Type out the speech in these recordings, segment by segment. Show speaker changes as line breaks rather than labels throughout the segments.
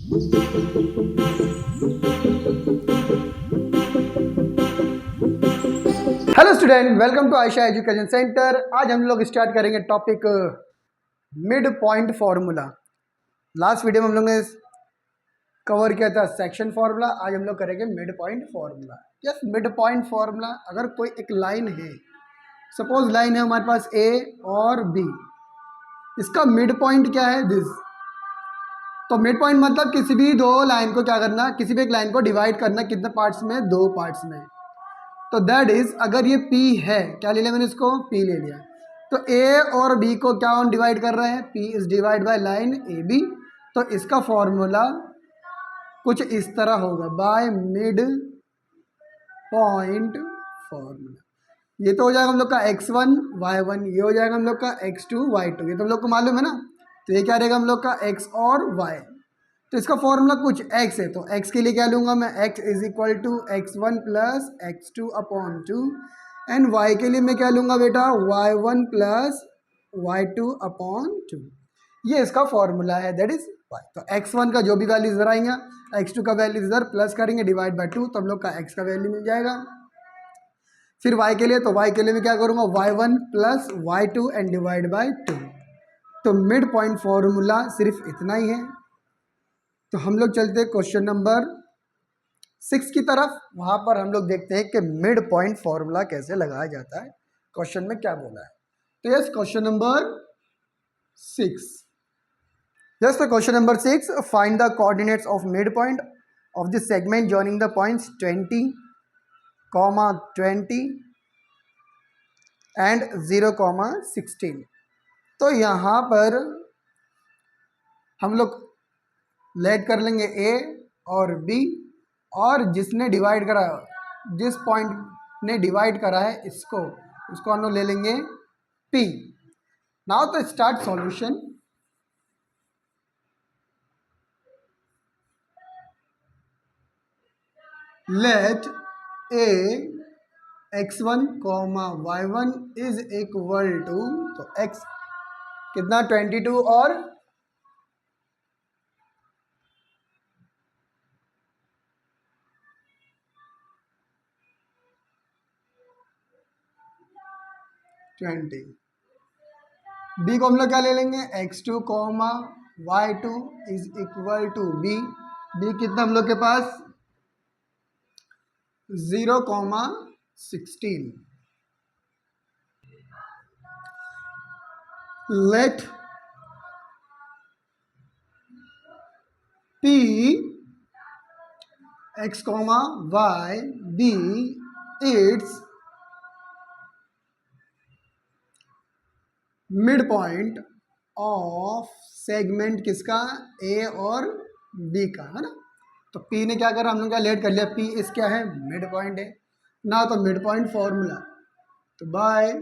Hello student, welcome to Ayesha education centre. आज हम लोग स्टार्ट करेंगे topic mid point formula. Last video में हम लोग ने कवर किया था सेक्शन फार्मूला। आज हम लोग करेंगे mid point formula. Yes, mid point formula, अगर कोई एक लाइन है, सपोज लाइन है हमारे पास ए और बी, इसका मिड पॉइंट क्या है? दिस। तो मिड पॉइंट मतलब किसी भी दो लाइन को क्या करना, किसी भी एक लाइन को डिवाइड करना कितने पार्ट्स में? दो पार्ट्स में। तो दैट इज, अगर ये P है, क्या ले लिया मैंने इसको? P ले लिया। तो A और B को क्या ऑन डिवाइड कर रहे हैं? P is divide by line AB। तो इसका फॉर्मूला कुछ इस तरह होगा, बाय मिड पॉइंट फॉर्मूला। ये तो हो जाएगा हम लोग का x1 y1, ये हो जाएगा हम लोग का x2 y2। ये तो हम लोग को मालूम है ना। तो ये क्या रहेगा हम लोग का x और y। तो इसका फॉर्मूला कुछ x है, तो x के लिए क्या लूँगा मैं? x is equal to x1 plus x2 upon 2। And y के लिए मैं क्या लूँगा बेटा? y1 plus y2 upon 2। ये इसका फॉर्मूला है, दैट इज y। तो x1 का जो भी वैल्यू इधर आएंगे, x2 का वैल्यू इधर प्लस करेंगे डिवाइड बाय 2, तो हम लोग का x का वैल्यू मिल जाएगा। फिर y के लिए, तो y के लिए मैं क्या करूँगा? y1 plus y2 and divide by 2। तो मिड पॉइंट फॉर्मूला सिर्फ इतना ही है। तो हम लोग चलते हैं क्वेश्चन नंबर 6 की तरफ। वहां पर हम लोग देखते हैं कि मिड पॉइंट फॉर्मूला कैसे लगाया जाता है। क्वेश्चन में क्या बोला है? तो यस, क्वेश्चन नंबर 6। यस, तो question number 6, find the coordinates of mid point of the segment joining the points 20, 20 and 0, 16। तो यहाँ पर हम लोग लेट कर लेंगे ए और बी, और जिसने डिवाइड करा, जिस पॉइंट ने डिवाइड करा है इसको, उसको हम लोग ले लेंगे पी। नाउ तो start solution. Let A x1 y1 is equal to, तो x कितना? 22 और 20। b को हम लोग क्या ले लेंगे? x2 y2 is equal to b। b कितना हम लोग के पास? 0, 16। let p x y b its mid point of segment किसका? ए और बी का, है ना। तो पी ने क्या करा? हम लोग क्या लेट कर लिया? पी इस क्या है? मिड पॉइंट है ना। तो मिड पॉइंट फॉर्मूला, तो बाय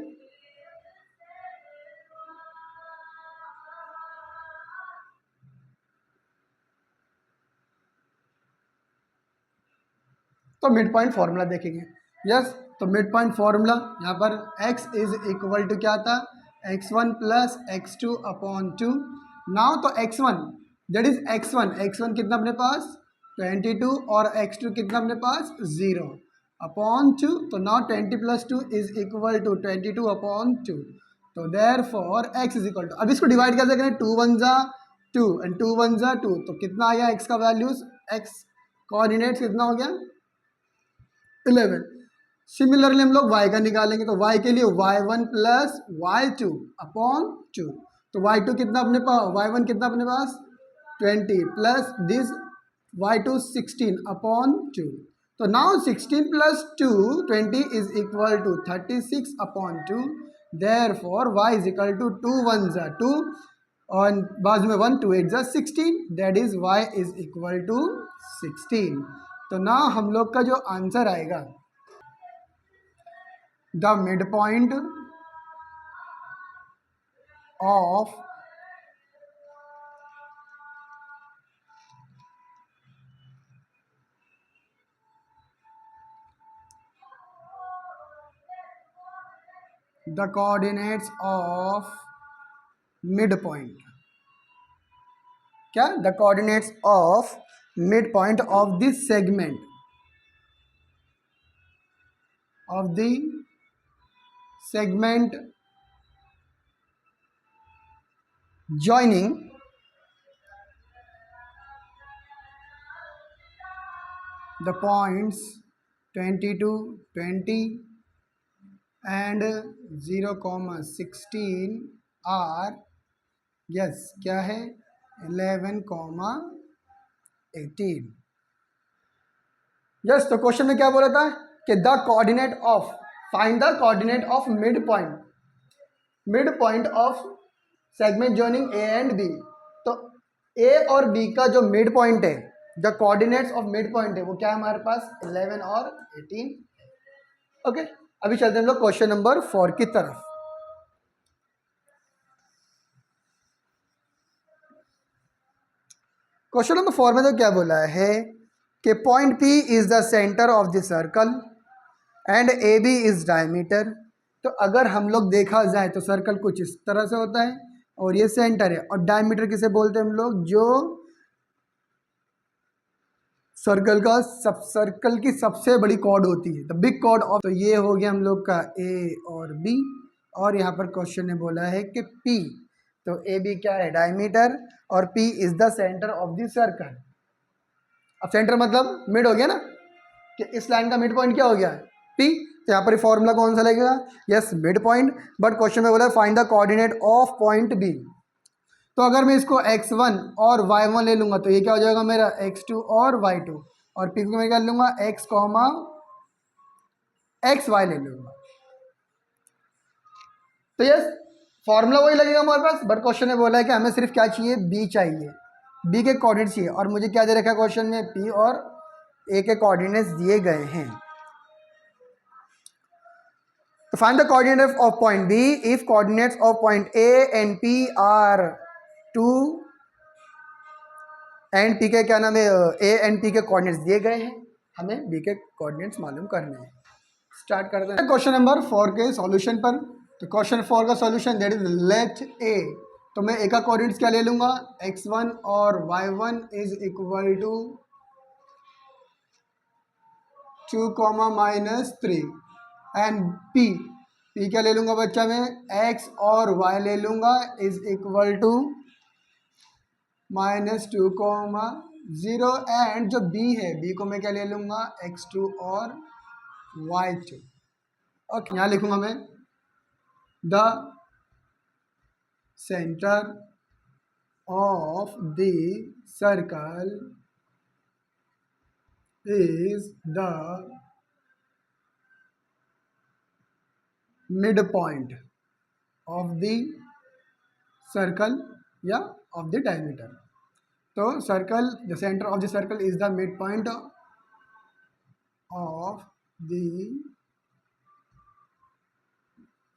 तो मिड पॉइंट फॉर्मूला देखेंगे। यस, तो मिड पॉइंट फॉर्मूला यहाँ पर x इज इक्वल टू क्या था? x1 plus x2 upon 2। Now तो x1 दैट इज x1 कितना अपने पास? 22 और x2 कितना अपने पास? 0 अपॉन 2। तो now 20 plus 2 is equal to 22 upon 2। तो therefore x is equal to, अब इसको डिवाइड कैसे करें? 2 1 जा 2 एंड 2 1 जा 2। तो कितना आ गया x का वैल्यूज? x कोऑर्डिनेट्स कितना हो गया? 11। सिमिलरली हम लोग y का निकालेंगे, तो y के लिए y1 प्लस y2 अपॉन 2। तो y2 कितना अपने पास? y1 कितना अपने पास? 20 प्लस दिस y2 16 अपॉन 2। तो now 16 plus 2 20 is equal to 36 upon 2। Therefore y is equal to 2 1 जा 2 और बाजू में 1 2 8 जा 16, that is y is equal to 16। तो ना हम लोग का जो आंसर आएगा, the mid point of the coordinates of mid point क्या, the coordinates of mid point of this segment of the segment joining the points 22, 20 and 0,16 are, yes, क्या है, 11,18. यस, तो क्वेश्चन में क्या बोला था कि the coordinate of, find the coordinate of mid point of segment joining A and B. तो A और बी का जो मिड पॉइंट है, the coordinates of mid point है, वो क्या है हमारे पास, 11 और 18. ओके, अभी चलते हैं हम लोग क्वेश्चन नंबर 4 की तरफ. क्वेश्चन नंबर 4 में तो क्या बोला है कि point P is the centre of the circle and A B is diameter. तो अगर हम लोग देखा जाए तो सर्कल कुछ इस तरह से होता है और ये सेंटर है, और डायमीटर किसे बोलते हैं हम लोग, जो सर्कल की सबसे बड़ी कॉर्ड होती है, द बिग कॉर्ड ऑफ. तो ये हो गया हम लोग का ए और बी, और यहाँ पर क्वेश्चन ने बोला है कि पी, तो ए बी क्या है, डायमीटर, और P is the centre of the circle. अब सेंटर मतलब मिड हो गया ना, कि इस लाइन का मिड पॉइंट क्या हो गया है, पी. तो यहाँ पर फॉर्मूला कौन सा लगेगा, yes, mid point. But question में बोला find the coordinate of point B. तो अगर मैं इसको x1 और y1 ले लूँगा तो ये क्या हो जाएगा मेरा, x2 और y2, और p को मैं क्या लूँगा, x, xy ले लूँगा. तो ये फॉर्मूला वही लगेगा हमारे पास, बट क्वेश्चन ने बोला है कि हमें सिर्फ क्या चाहिए, b चाहिए, b के कोऑर्डिनेट चाहिए, और मुझे क्या दे रखा है क्वेश्चन में, p और a के कोऑर्डिनेट्स दिए गए हैं. तो find the coordinate of point b if coordinates of point a and p are 2 and P के क्या नाम है, ए एंड पी के कोऑर्डिनेट्स दिए गए हैं, हमें बी के कोऑर्डिनेट्स मालूम करने हैं. स्टार्ट करते हैं क्वेश्चन नंबर 4 के सॉल्यूशन पर. तो क्वेश्चन 4 का सॉल्यूशन दैट इज लेट ए. तो मैं ए का कोऑर्डिनेट्स क्या ले लूँगा, x1 और y1 is equal to 2, -3 and p क्या ले लूँगा बच्चा, मैं x और y ले लूँगा इज इक्वल टू -2, 0 एंड जो b है, b को मैं क्या ले लूँगा, x2 और y2. ओके, यहाँ लिखूँगा मैं the centre of the circle is the mid point of the circle या ऑफ द डायमीटर. तो circle, the centre of the circle is the mid point of the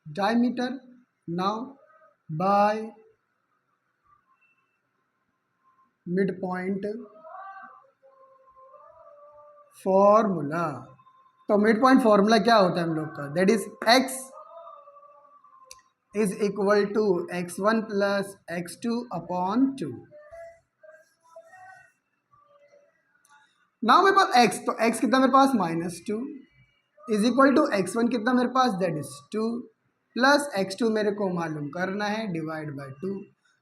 diameter. Now by midpoint formula. तो mid point formula क्या होता है हम लोग का, that is x is equal to x1 plus x2 upon 2. Now मेरे पास x, तो x कितना मेरे पास, -2 इज इक्वल टू x1 कितना मेरे पास, दैट इज 2 प्लस x2 मेरे को मालूम करना है, डिवाइड बाय 2.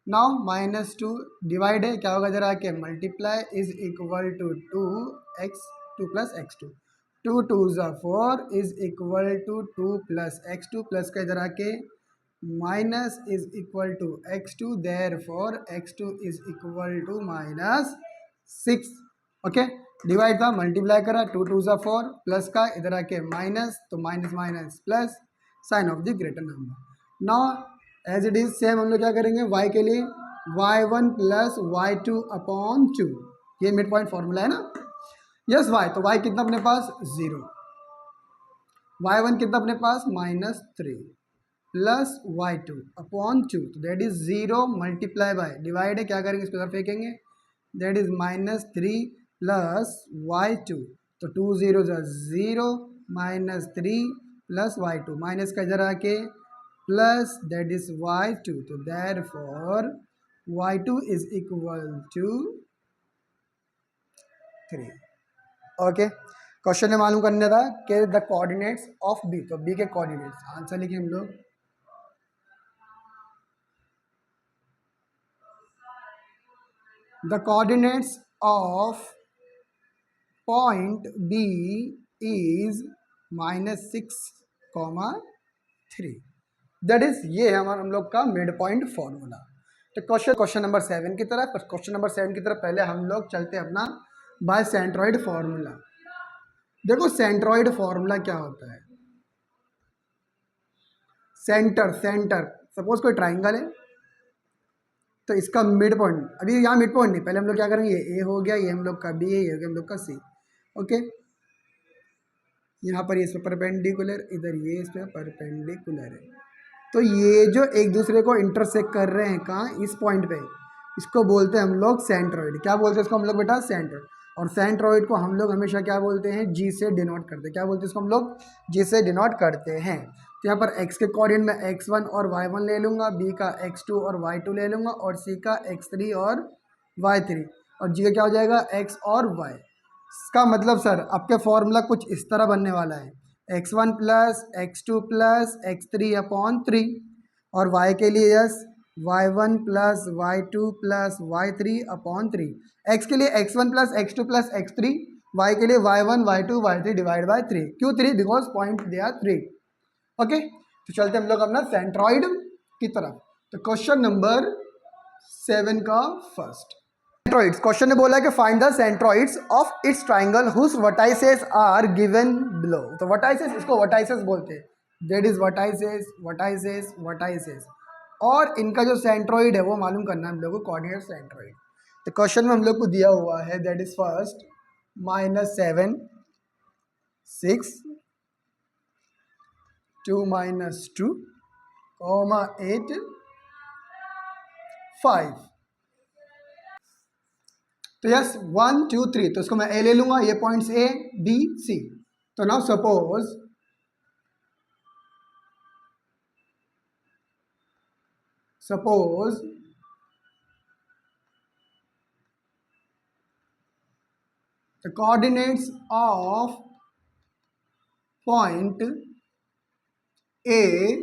नाउ -2 डिवाइड है, क्या होगा जरा के, multiply is equal to 2 plus x2. 2 2 ज़ा 4 is equal to 2 plus x2 plus का इधर आके minus is equal to x2, therefore x2 is equal to -6. Okay, divide था, मल्टीप्लाई करा, 2 2 ज़ा 4 प्लस का इधर आके माइनस, तो minus minus plus, sign of the greater number. Now as it is same हम लोग क्या करेंगे, y के लिए y1 प्लस y2 अपॉन 2. ये मिड पॉइंट फॉर्मूला है ना, यस y. तो y कितना अपने पास, 0, y1 कितना अपने पास, -3 प्लस y2 अपॉन 2, तो that is 0 multiply by, divide है, क्या करेंगे, इसको तरफ फेंकेंगे, दैट इज -3 प्लस y2, तो 2 0 0, -3 प्लस y2, माइनस का इधर आके प्लस, दैट इज y2, तो therefore y2 is equal to 3। Okay, question में मालूम करने था कि द कोऑर्डिनेट्स ऑफ बी, तो बी के कोऑर्डिनेट्स आंसर लिखे हम लोग। The coordinates of point B is -6, 3। That is ये है हमारा हम लोग का मिड पॉइंट फॉर्मूला। तो क्वेश्चन नंबर 7 की तरफ, क्वेश्चन नंबर 7 की तरफ पहले हम लोग चलते हैं अपना बाय सेंट्रॉइड फॉर्मूला। देखो सेंट्रॉइड फॉर्मूला क्या होता है। सेंटर सपोज कोई ट्राइंगल है, तो इसका मिड पॉइंट, अभी यहाँ मिड पॉइंट नहीं, पहले हम लोग क्या करेंगे, ये ए हो गया, ये हम लोग का बी है, ये हो गया हम लोग का सी। ओके, यहाँ पर ये इस पर परपेंडिकुलर, इधर ये इस पर परपेंडिकुलर है। तो ये जो एक दूसरे को इंटरसेक्ट कर रहे हैं कहाँ, इस पॉइंट पे, इसको बोलते हैं हम लोग सेंट्रॉइड। क्या बोलते हैं इसको हम लोग बेटा, सेंट्रॉइड। और सेंट्रॉइड को हम लोग हमेशा क्या बोलते हैं, जी से डिनोट करते हैं। क्या बोलते हैं इसको हम लोग, जी से डिनोट करते हैं। तो यहाँ पर x के कोऑर्डिनेट में x1 और y1 ले लूँगा, b का x2 और y2 ले लूँगा, और c का x3 और y3, और g का क्या हो जाएगा, x और y। इसका मतलब सर आपके फॉर्मूला कुछ इस तरह बनने वाला है, x1 plus x2 plus x3 upon 3, और y के लिए yes y1 plus y2 plus y3 upon 3। x के लिए x1 plus x2 plus x3, y के लिए y1 y2 y3 divide by 3। क्यों 3? Because point they are 3। Okay, तो चलते हम लोग अपना सेंट्रॉइड की तरफ। तो क्वेश्चन नंबर 7 का फर्स्ट सेंट्रॉइड्स, क्वेश्चन ने बोला कि find the centroids of its triangle whose vertices are given below. तो वर्टाइसेस, इसको वर्टाइसेस बोलते हैं, दैट इज वर्टाइसेस। और इनका जो सेंट्रॉइड है वो मालूम करना है हम लोग को, कोऑर्डिनेट सेंट्रॉइड। तो क्वेश्चन में हम लोग को दिया हुआ है, दैट इज फर्स्ट -7 6 2 -2 8 5। तो यस 1 2 3, तो इसको मैं ए ले लूंगा, ये पॉइंट्स ए बी सी। तो now suppose the coordinates of point A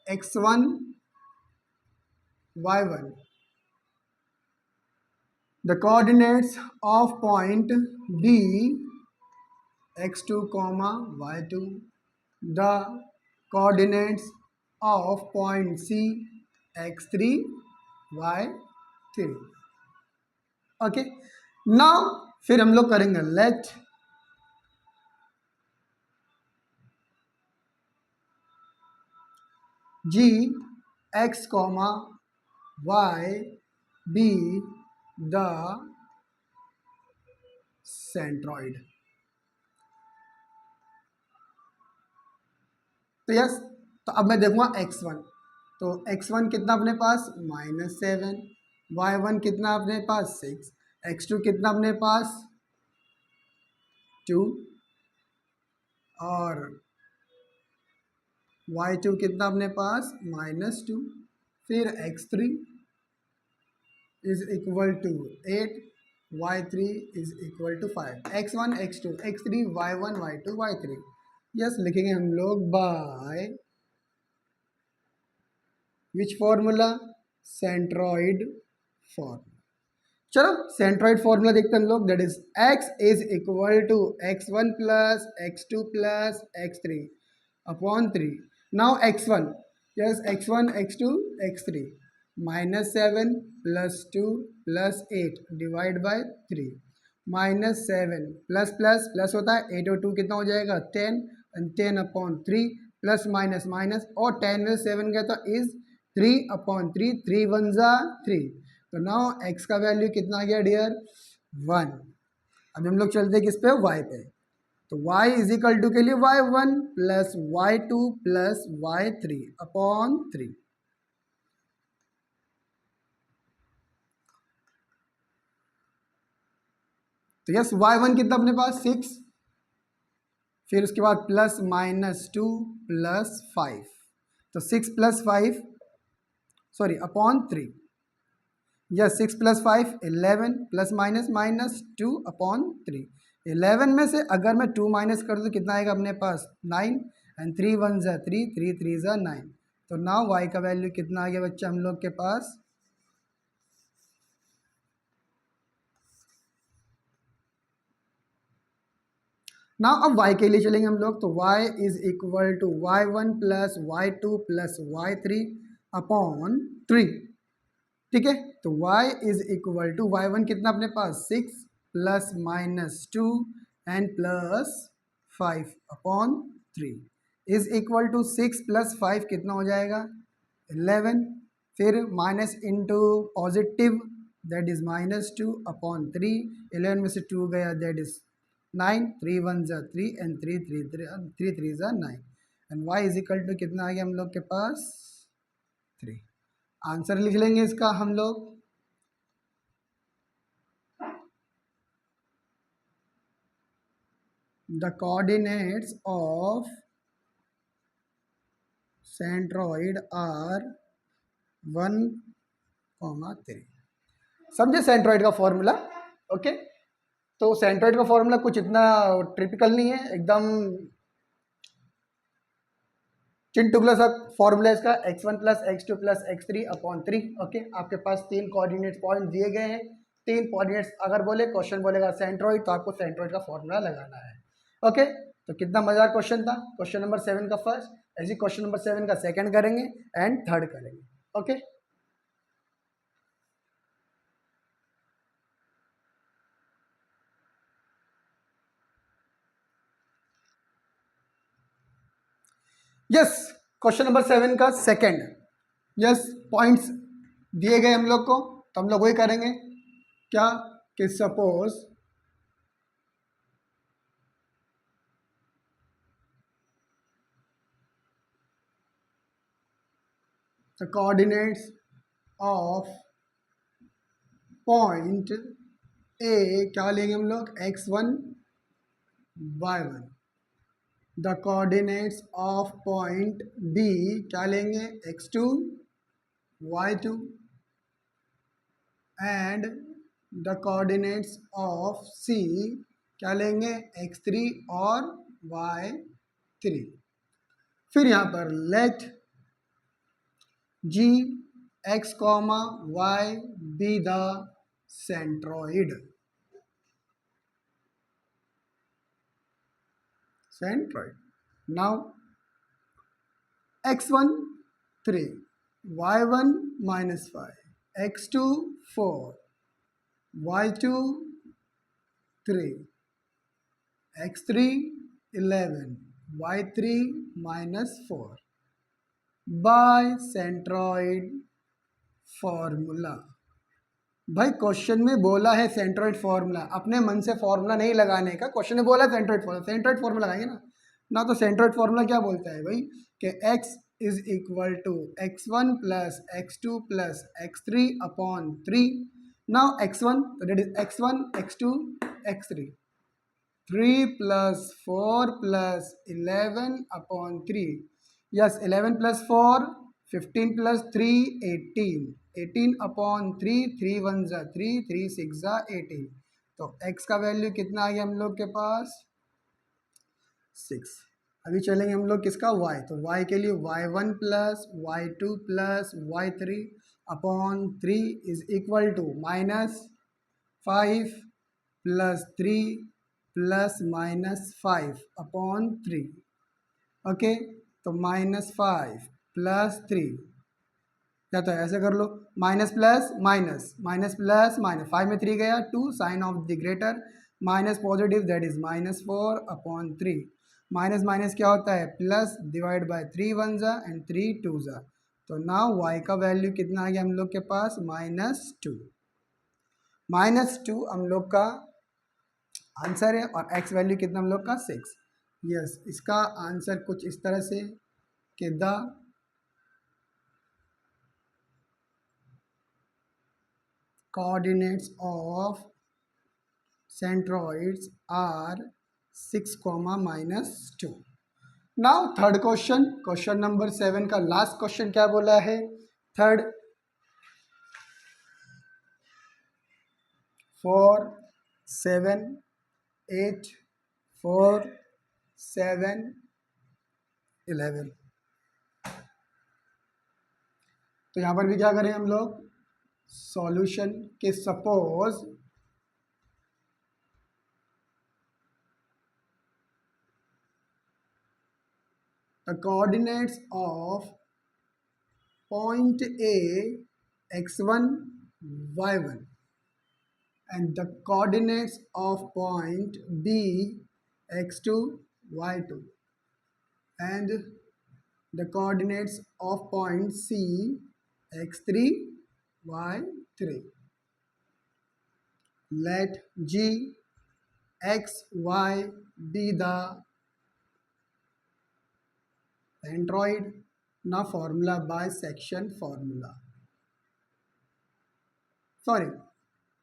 x1 y1, the coordinates of point B x2 comma y2, the coordinates of point C x3 y3। Okay, now फिर हम लोग करेंगे let G x comma y be the centroid. तो yes, तो अब मैं देखूंगा x1, तो x1 कितना अपने पास -7, y1 कितना अपने पास 6, x2 कितना अपने पास 2, और y2 कितना अपने पास -2। फिर x3 is equal to 8, y3 is equal to 5। x1 x2 x3 y1 y2 y3। Yes, लिखेंगे हम लोग by which formula, centroid formula. चलो सेंट्रॉइड फॉर्मूला देखते हैं हम लोग, that is x is equal to x1 plus x2 plus x3 upon 3। Now x1, yes x1 x2 x3, -7 plus 2 plus 8 divide by 3, -7 plus plus plus होता है 8 और 2 कितना हो जाएगा 10, and 10 upon 3 plus minus minus, और 10 में 7 गया तो इज 3 अपॉन 3, 3 1 जा 3। तो नाउ x का वैल्यू कितना आ गया डियर 1। अब हम लोग चलते हैं किस पे, y पे। तो y इज इक्वल टू के लिए y1 plus y2 plus y3 upon 3। तो यस y1 कितना अपने पास 6, फिर उसके बाद प्लस -2 प्लस 5, तो 6 plus 5 sorry upon 3। Yes 6 + 5 11 plus minus minus 2 upon 3। 11 में से अगर मैं 2 माइनस कर दूँ तो कितना आएगा अपने पास 9 एंड 3 1 ज़ा 3 3 3 ज़ा 9। तो नाउ y का वैल्यू कितना आ गया बच्चा हम लोग के पास। ना अब y के लिए चलेंगे हम लोग, तो y is equal to y1 plus y2 plus y3 upon 3। ठीक है, तो y is equal to y1 कितना अपने पास 6 plus minus 2 and plus 5 upon 3 is equal to 6 plus 5 कितना हो जाएगा 11, फिर minus into positive that is minus 2 upon 3। 11 में से 2 गया दैट इज 9 3 1 ज़ा 3 एंड 3 3 ज़ा 9 and y is equal to कितना आ गया हम लोग के पास 3। आंसर लिख लेंगे इसका हम लोग। The coordinates of centroid are 1,3। समझे सेंट्रॉइड का फॉर्मूला। ओके, तो सेंट्रॉइड का फॉर्मूला कुछ इतना ट्रिपिकल नहीं है, एकदम चिंटुगला सा फॉर्मूला इसका x1 plus x2 plus x3 upon 3। Okay, आपके पास 3 कोऑर्डिनेट पॉइंट दिए गए हैं, 3 कोऑर्डिनेट्स अगर बोले क्वेश्चन बोलेगा सेंट्रॉइड तो आपको सेंट्रॉइड का फॉर्मूला लगाना है। ओके, तो कितना मजेदार क्वेश्चन था। क्वेश्चन नंबर 7 का फर्स्ट, ऐसे क्वेश्चन नंबर 7 का सेकंड करेंगे एंड थर्ड करेंगे। ओके, यस क्वेश्चन नंबर 7 का सेकंड, यस पॉइंट्स दिए गए हम लोग को, तो हम लोग वही करेंगे क्या कि suppose the coordinates of point A क्या लेंगे हम लोग x1 y1, the coordinates of point B क्या लेंगे x2 y2 and the coordinates of C क्या लेंगे x3 और y3। फिर यहाँ पर let G x comma y be the centroid. Now x1 3 y1 -5 x2 4 y2 3 x3 11 y3 -4 by centroid formula. भाई question में बोला है सेंट्रॉइड फॉर्मूला, अपने मन से फॉर्मूला नहीं लगाने का, क्वेश्चन में बोला सेंट्रॉइड फॉर्मूला, सेंट्रॉइड फॉर्मूला लगाएंगे ना। तो सेंट्रॉइड फॉर्मूला क्या बोलता है भाई कि x is equal to x1 plus x2 plus x3 upon 3। Now x1 that is x1 x2 x3, 3 plus 4 plus 11 upon 3। Yes 11 plus 4 15 plus 3 18, 18 upon 3 3 1 ज़ा 3 3 6 ज़ा 18। तो x का वैल्यू कितना आ गया हम लोग के पास 6। अभी चलेंगे हम लोग किसका y, तो y के लिए y1 plus y2 plus y3 upon 3 is equal to -5 plus 3 plus -5 upon 3। Okay, तो -5 प्लस 3 क्या, तो ऐसे कर लो minus plus minus minus plus minus, 5 में 3 गया 2 sign of the greater minus positive that is -4 upon 3। Minus minus क्या होता है प्लस, डिवाइड बाय 3 1 ज़ा एंड 3 2 ज़ा। तो नाउ y का वैल्यू कितना आ गया हम लोग के पास -2। -2 हम लोग का आंसर है और x वैल्यू कितना हम लोग का 6। यस इसका आंसर कुछ इस तरह से कि the coordinates of centroids are 6, -2। Now third question, question number 7 का लास्ट क्वेश्चन क्या बोला है थर्ड, 4 7 8 4 7 11। तो यहाँ पर भी क्या करें हम लोग, सॉल्यूशन के suppose the coordinates of point A x1 y1 and the coordinates of point B x2 y2 and the coordinates of point C x3 y3. Let G x y be the centroid. Now formula by section formula, sorry,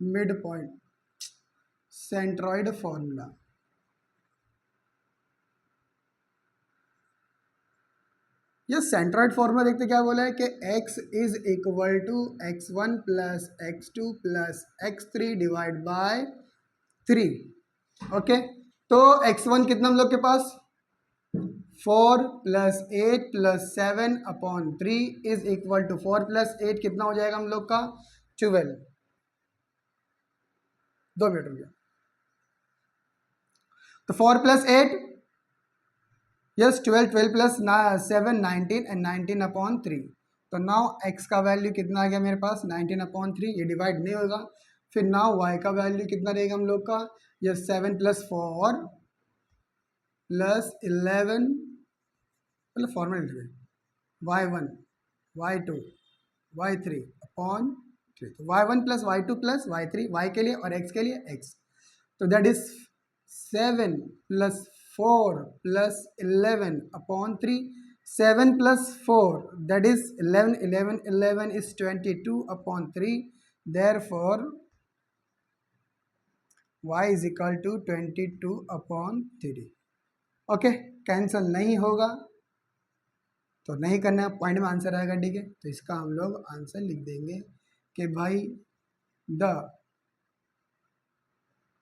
midpoint centroid formula. ये centroid formula देखते क्या बोला है कि x is equal to x1 plus x2 plus x3 divide by 3। Okay, तो x1 कितना हम लोग के पास 4 plus 8 plus 7 upon 3 is equal to 4 plus 8 कितना हो जाएगा हम लोग का 12। 2 मिनट हो गया, तो 4 plus 8 yes 12, 12 plus 7 19 and 19 upon 3। तो नाउ x का वैल्यू कितना आ गया मेरे पास 19 अपॉन 3, ये डिवाइड नहीं होगा। फिर नाउ y का वैल्यू कितना रहेगा हम लोग का, ये 7 प्लस 4 प्लस 11 मतलब formula y1 y2 y3 upon 3। तो y1 plus y2 plus y3 y के लिए और x के लिए x, तो that is 7 plus 4 plus 11 upon 3। 7 plus 4 that is 11, 11 11 is 22 upon 3, therefore y is equal to 22 upon 3। Okay, cancel नहीं होगा तो नहीं करना, पॉइंट में आंसर आएगा, ठीक है। तो इसका हम लोग आंसर लिख देंगे कि भाई the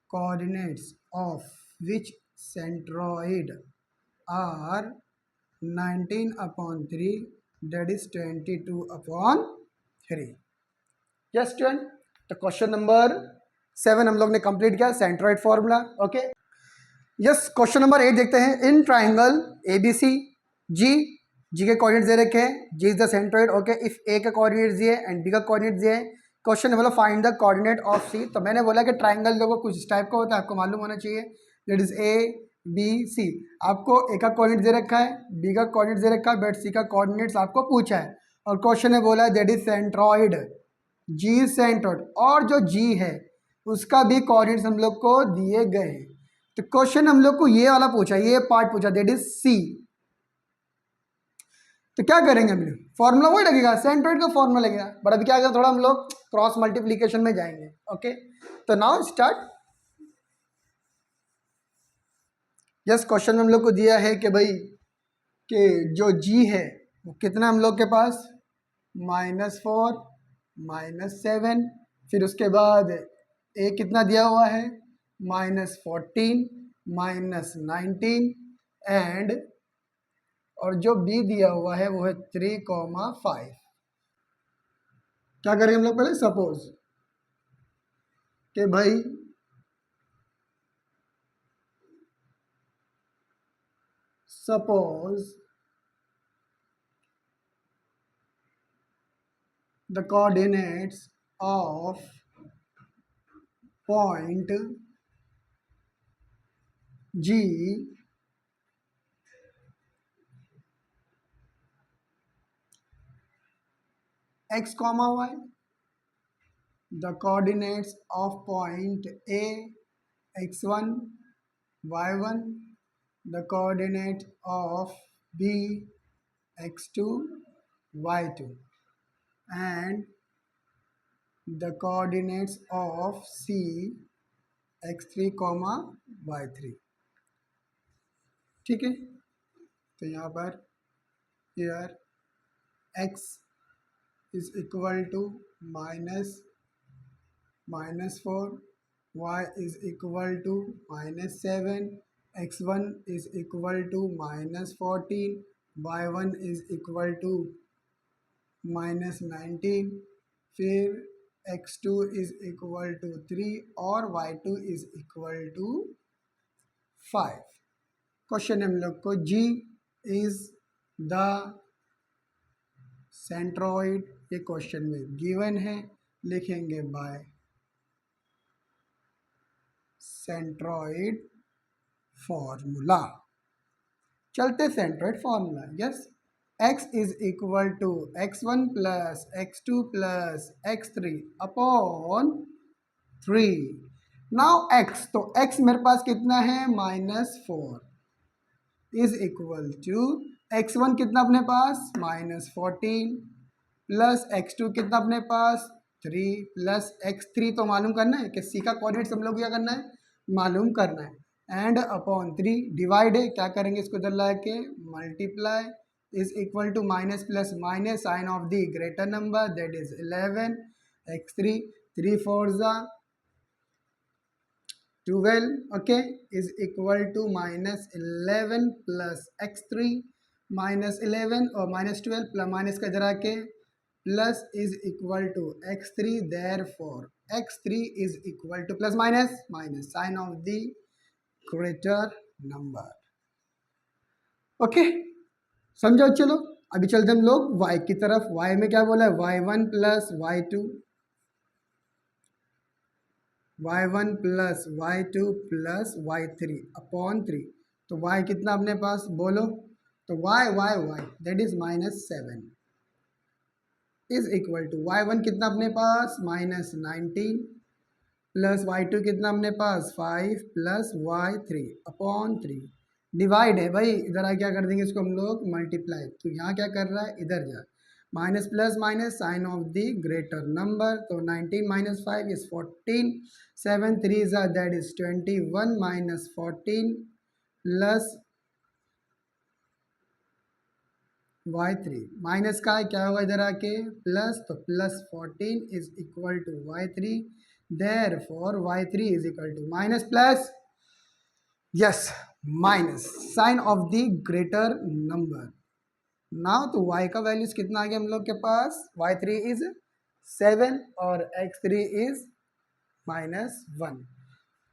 coordinates of which centroid are 19 upon 3 that is 22 upon 3। Yes student, तो क्वेश्चन नंबर 7 हम लोग ने कंप्लीट किया centroid formula. Okay, yes question number 8 देखते हैं। इन ट्राइंगल ABC जी के कोऑर्डिनेट्स दे रखे हैं, G is the centroid. Okay, if A का कोऑर्डिनेट्स दिए एंड बी का कोऑर्डिनेट्स दिए। क्वेश्चन बोला find the coordinate of C. तो मैंने बोला कि ट्राइंगल देखो कुछ इस टाइप का होता है, आपको मालूम होना चाहिए, that is A B C. आपको ए का कोऑर्डिनेट दे रखा है, बी का कोऑर्डिनेट दे रखा है, बट सी का कोऑर्डिनेट्स आपको पूछा है और क्वेश्चन ने बोला that is centroid, G centroid, और जो जी है उसका भी कोऑर्डिनेट्स हम लोग को दिए गए हैं। तो क्वेश्चन हम लोग को ये वाला पूछा, ये पार्ट पूछा, दैट इज सी। तो क्या करेंगे हम लोग, फॉर्मूला वही लगेगा, सेंट्रॉइड का फॉर्मूला लगेगा, बट अभी क्या करें, थोड़ा हम लोग क्रॉस मल्टीप्लीकेशन में जाएंगे। ओके, तो नाउ स्टार्ट। यस, क्वेश्चन हम लोग को दिया है कि भाई कि जो जी है वो कितना हम लोग के पास -4 -7, फिर उसके बाद ए कितना दिया हुआ है -14 -19 एंड और जो बी दिया हुआ है वो है 3,5। क्या करें हम लोग, पहले सपोज कि भाई suppose the coordinates of point G x comma y, the coordinates of point A x1 y1, the coordinate of B x2 y2 and the coordinates of C x3 comma y3। ठीक है, तो यहाँ पर here x is equal to -4 y is equal to -7, x1 is equal to -14, y1 is equal to -19, फिर x2 is equal to 3 और y2 is equal to 5। Question हम लोग को g इज द सेंट्रॉइड, ये क्वेश्चन में given है, लिखेंगे by centroid formula. चलते centroid formula. Yes, x is equal to x1 plus x2 plus x3 upon 3। Now x, तो x मेरे पास कितना है -4 इज इक्वल टू x1 कितना अपने पास -14 प्लस x2 कितना अपने पास 3 प्लस x3 तो मालूम करना है कि c का कोऑर्डिनेट्स हम लोग क्या करना है, मालूम करना है। एंड अपॉन 3 डिवाइड है, क्या करेंगे इसको इधर ला के multiply is equal to minus plus minus sign of the greater number that is 11 x3 3 4 जा 12 okay is equal to -11 plus x3 -11 और -12 प्लस माइनस का इधर आके plus is equal to x3 therefore x3 is equal to plus minus minus sign of the greater number. Okay समझो। चलो अभी चलते हम लोग y की तरफ। y में क्या बोला है y1 plus y2 y1 plus y2 plus y3 upon 3। तो y कितना अपने पास बोलो, तो y that is -7 is equal to y1 कितना अपने पास -19 प्लस y2 कितना अपने पास 5 प्लस y3 अपॉन 3 डिवाइड है भाई, इधर आ क्या कर देंगे इसको हम लोग मल्टीप्लाई। तो यहाँ क्या कर रहा है इधर जा minus plus minus sign of the greater number. तो 19 माइनस 5 इज 14 7 3 ज़ा that is 21 minus 14 plus y3 minus का है क्या होगा इधर आके प्लस, तो plus 14 is equal to y3 therefore y3 is equal to minus plus yes minus sign of the greater number. Now तो y का वैल्यूज कितना आ गया हम लोग के पास y3 इज 7 और x3 इज -1।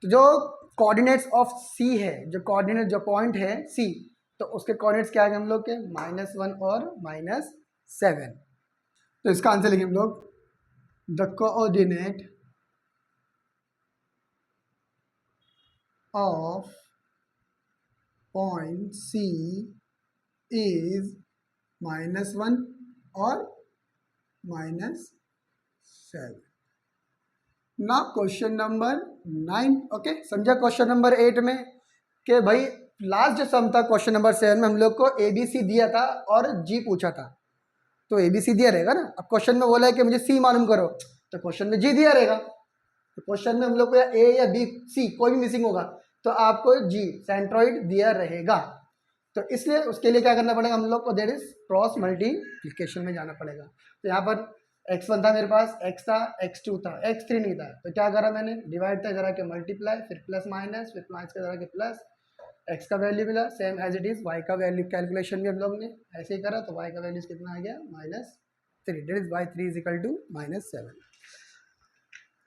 तो जो कोऑर्डिनेट्स ऑफ c है, जो कोऑर्डिनेट जो पॉइंट है c, तो उसके कोऑर्डिनेट्स क्या आ गए हम लोग के -1 और -7। तो इसका आंसर लिखेंगे हम लोग the coordinate of point c is -1 और -7। ना क्वेश्चन नंबर 9। ओके समझा। क्वेश्चन नंबर 8 में कि भाई लास्ट जो सम था क्वेश्चन नंबर 7 में हम लोग को ए बी सी दिया था और जी पूछा था, तो ए बी सी दिया रहेगा ना। अब क्वेश्चन में बोला है कि मुझे सी मालूम करो, तो क्वेश्चन में जी दिया रहेगा। तो क्वेश्चन में हम लोग को या ए या बी सी कोई भी मिसिंग होगा तो आपको जी सेंट्रॉइड दिया रहेगा। तो इसलिए उसके लिए क्या करना पड़ेगा हम लोग को, देट इज क्रॉस मल्टीप्लिकेशन में जाना पड़ेगा। तो यहाँ पर x1 था मेरे पास, x था, x2 था, x3 नहीं था, तो क्या करा मैंने डिवाइड था जरा के मल्टीप्लाई, फिर प्लस माइनस, फिर माइनस का जरा के प्लस, x का वैल्यू मिला same as it is, y का वैल्यू कैलकुलेशन भी हम लोग ने ऐसे ही करा, तो y का वैल्यू कितना आ गया -3 that is y3 is equal to -7।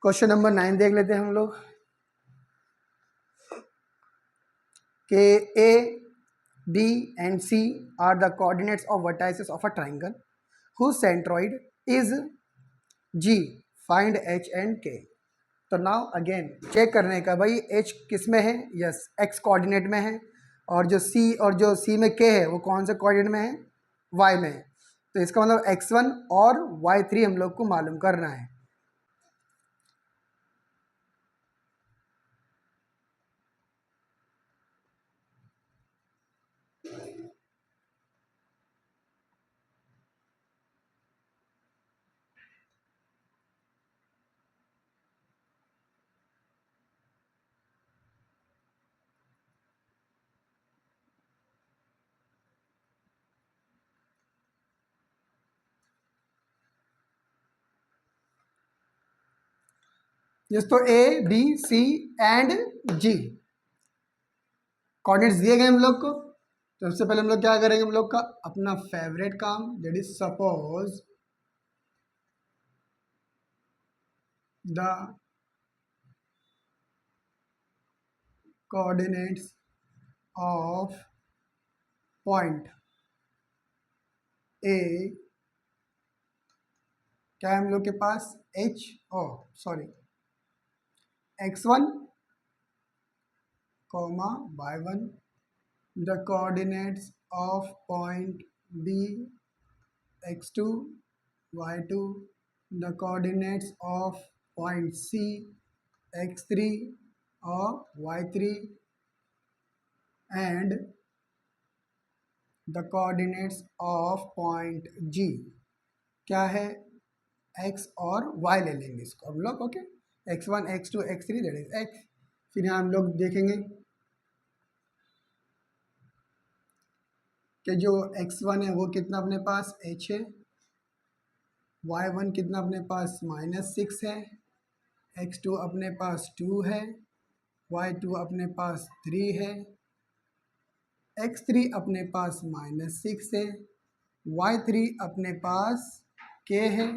Question number 9 देख लेते हैं हम लोग कि a B and C are the coordinates of vertices of a triangle whose centroid is G. Find H and K. तो नाउ अगेन चेक करने का भाई H किस में है, यस X कोऑर्डिनेट में है, और जो C में K है वो कौन से कोऑर्डिनेट में है, Y में है। तो इसका मतलब X1 और Y3 हम लोग को मालूम करना है। यस, तो A B C and G coordinates दिए गए हम लोग को। तो सबसे पहले हम लोग क्या करेंगे, हम लोग का अपना फेवरेट काम, that is suppose the coordinates of point A, क्या है हम लोग के पास, H O sorry x1 comma y1, the coordinates of point B, x2 y2, the coordinates of point C, x3 or y3, and the coordinates of point G, क्या है, x और y ले लेंगे इसको हम लोग, okay, x1 x2 x3 that is x। फिर यहाँ हम लोग देखेंगे कि जो x1 है वो कितना अपने पास h है, y1 कितना अपने पास -6 है, x2 अपने पास 2 है, y2 अपने पास 3 है, x3 अपने पास -6 है, y3 अपने पास k है,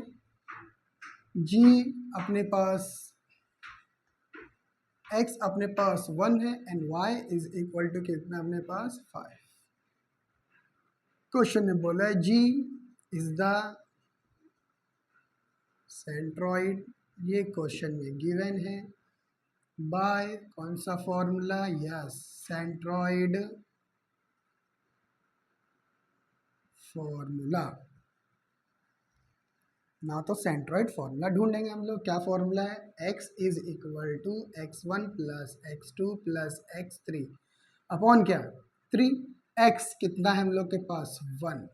g अपने पास x अपने पास 1 है and y is equal to कितना अपने पास 5। क्वेश्चन में बोला है g इज द सेंट्रॉइड, ये क्वेश्चन में गिवन है, बाय कौन सा फॉर्मूला, यस सेंट्रॉइड फॉर्मूला। ना तो सेंट्रॉइड फॉर्मूला ढूंढेंगे हम लोग, क्या फॉर्मूला है, x is equal to x1 plus x2 plus x3 upon क्या 3, x कितना है हम लोग के पास 1,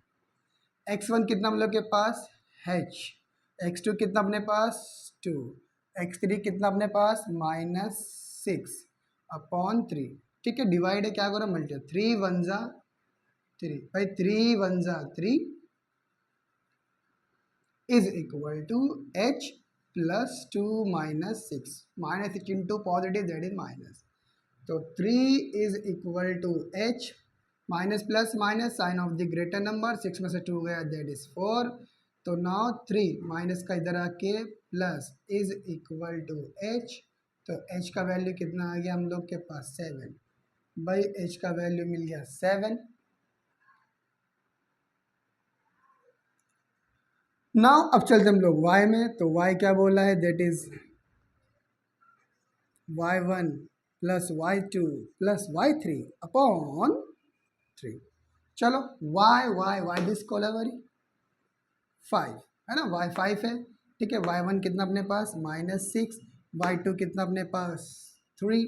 x1 कितना हम लोग के पास h, x2 कितना अपने पास 2, x3 कितना अपने पास -6 अपॉन 3, ठीक है, डिवाइड है क्या करो मल्टी, 3 1 जा 3 भाई, 3 1 जा 3 is equal to h plus 2 minus 6, minus 6 into positive that is minus, तो 3 is equal to h minus plus minus sign of the greater number, 6 में से 2 गया that is 4, तो now 3 माइनस का इधर आके plus is equal to h, तो h का वैल्यू कितना आ गया हम लोग के पास 7, भाई h का वैल्यू मिल गया 7। नाउ अब चलते हम लोग y में, तो y क्या बोला है, that is y1 plus y2 plus y3 upon 3। चलो y दिस कोलावरी 5 है ना, y 5 है, ठीक है, y1 कितना अपने पास -6, y2 कितना अपने पास 3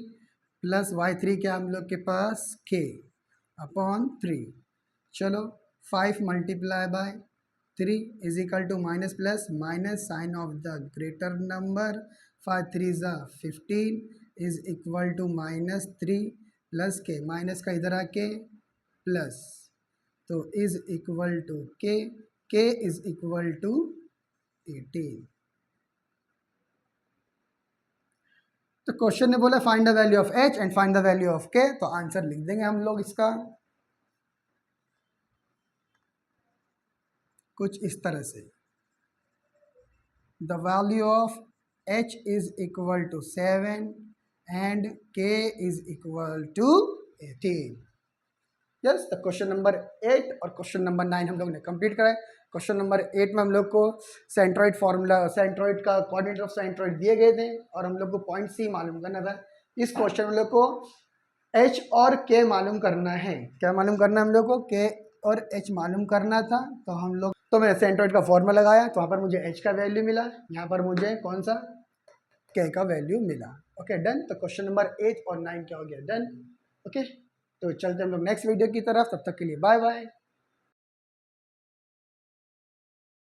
प्लस y3 क्या हम लोग के पास k अपॉन 3। चलो 5 multiply by 3 is equal to minus plus minus sign of the greater number, 5 3 is 15 is equal to -3 plus k, minus का इधर आके प्लस, तो is equal to k is equal to 18। तो क्वेश्चन ने बोला find the value of h and find the value of k, तो answer लिख देंगे हम लोग इसका कुछ इस तरह से, the value of h is equal to 7 and k is equal to 18। Yes, तो क्वेश्चन नंबर 8 और क्वेश्चन नंबर 9 हम लोग ने कंप्लीट करा है। क्वेश्चन नंबर 8 में हम लोग को सेंट्रॉइड फॉर्मूला, सेंट्रॉइड का कोऑर्डिनेट ऑफ सेंट्रॉइड दिए गए थे और हम लोग को पॉइंट C मालूम करना था। इस क्वेश्चन में हम लोग को h और k मालूम करना है। क्या मालूम करना है हम लोग को, k और h मालूम करना था। तो हम लोग, तो मैंने सेंट्रॉइड का फॉर्मूला लगाया, तो वहाँ पर मुझे h का वैल्यू मिला, यहाँ पर मुझे कौन सा k का वैल्यू मिला। Okay done. तो क्वेश्चन नंबर 8 और 9 क्या हो गया, डन। ओके, तो चलते हम लोग नेक्स्ट वीडियो की तरफ, तब तक के लिए बाय बाय।